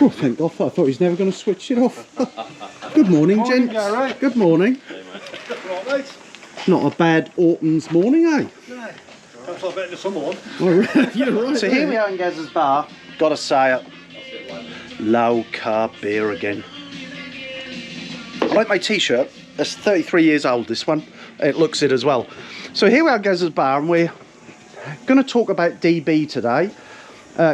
Oh, thank God. I thought he was never going to switch it off. Good morning, gents. Gary. Good morning. Hey, mate. Right, mate. Not a bad autumn's morning, eh? No. That's a bit in the summer one. Oh, you're right. So here we are in Gazzers Bar. Gotta say it. Low carb beer again. I like my t-shirt. It's 33 years old, this one. It looks it as well. So here we are at Gazzers Bar, and we're going to talk about DB today.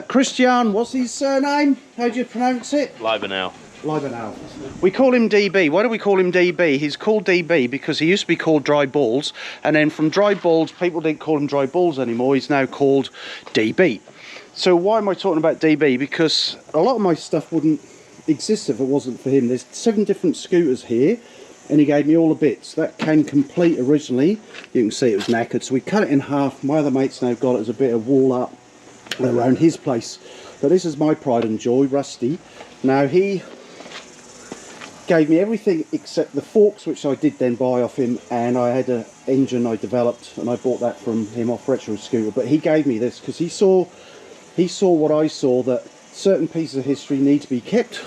Christian, what's his surname? How do you pronounce it? Libenau. Libenau. We call him DB. Why do we call him DB? He's called DB because he used to be called Dry Balls, and then from Dry Balls, people didn't call him Dry Balls anymore. He's now called DB. So why am I talking about DB? Because a lot of my stuff wouldn't exist if it wasn't for him. There's 7 different scooters here, and he gave me all the bits. That came complete originally. You can see it was knackered, so we cut it in half. My other mate's now got it as a bit of wall up around his place. But this is my pride and joy, Rusty. Now he gave me everything except the forks, which I did then buy off him, and I had an engine I developed, and I bought that from him off Retro Scooter. But he gave me this because he saw what I saw, that certain pieces of history need to be kept.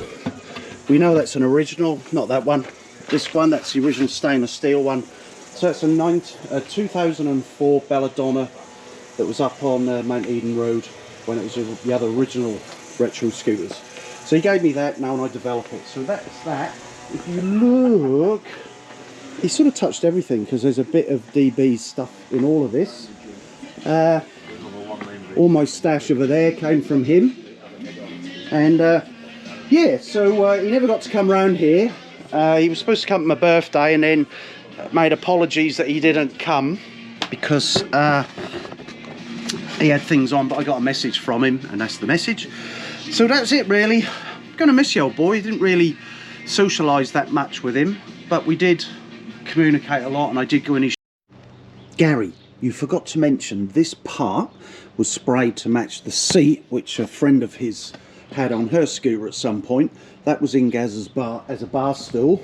We know that's an original, not that one. This one, that's the original stainless steel one. So it's a 2004 Belladonna that was up on Mount Eden Road when it was the other original Retro Scooters. So he gave me that now, and I develop it. So that's that. If you look, he sort of touched everything because there's a bit of DB stuff in all of this. All my stash over there came from him. And yeah, so he never got to come round here. He was supposed to come to my birthday, and then made apologies that he didn't come because he had things on, but I got a message from him, and that's the message. So that's it, really. Gonna miss you, old boy. Didn't really socialise that much with him, but we did communicate a lot, and I did go in his... Gary, you forgot to mention this part was sprayed to match the seat which a friend of his had on her scooter at some point. That was in Gazzers Bar as a bar stool,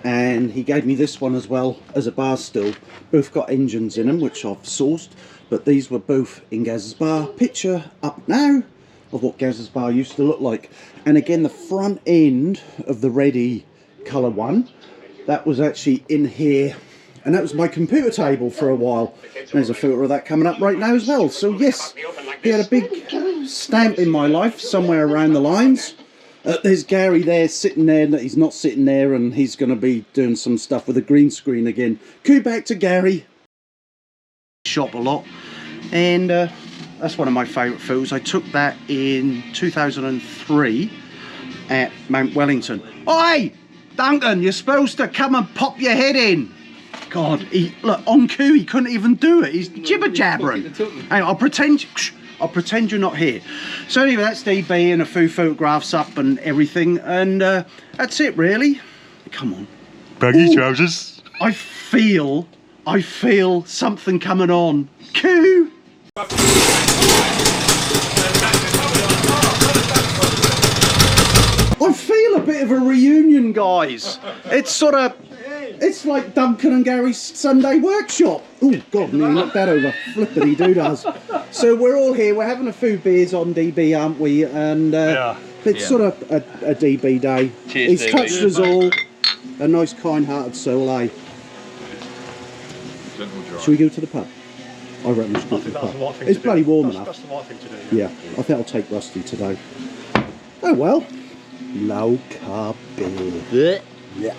and he gave me this one as well as a bar stool. Both got engines in them, which I've sourced, but these were both in Gazzers Bar. Picture up now of what Gazzers Bar used to look like. And again, the front end of the reddy colour one, that was actually in here, and that was my computer table for a while. There's a photo of that coming up right now as well. So yes, he had a big stamp in my life somewhere around the lines. There's Gary there, sitting there, that he's not sitting there, and he's going to be doing some stuff with a green screen again. Cue back to Gary. Shop a lot, and that's one of my favourite photos. I took that in 2003 at Mount Wellington. Oi, Duncan, you're supposed to come and pop your head in. God, look, on cue, he couldn't even do it. He's jibber jabbering. Hang on, I'll pretend you're not here. So anyway, that's DB and a few photographs up and everything, and that's it, really. Come on. Baggy trousers. I feel something coming on. Cue. I feel a bit of a reunion, guys. It's like Duncan and Gary's Sunday workshop. Oh God, nearly knocked that over. Flippity doodahs. So we're all here. We're having a few beers on DB, aren't we? And it's sort of a DB day. Cheers, He's DB. touched us all. A nice, kind-hearted soul, eh? Shall we go to the pub? I reckon we should go to the pub. It's bloody warm enough. That's the right thing to do. Yeah, I think I'll take Rusty today. Oh well. Low carb beer. Yeah.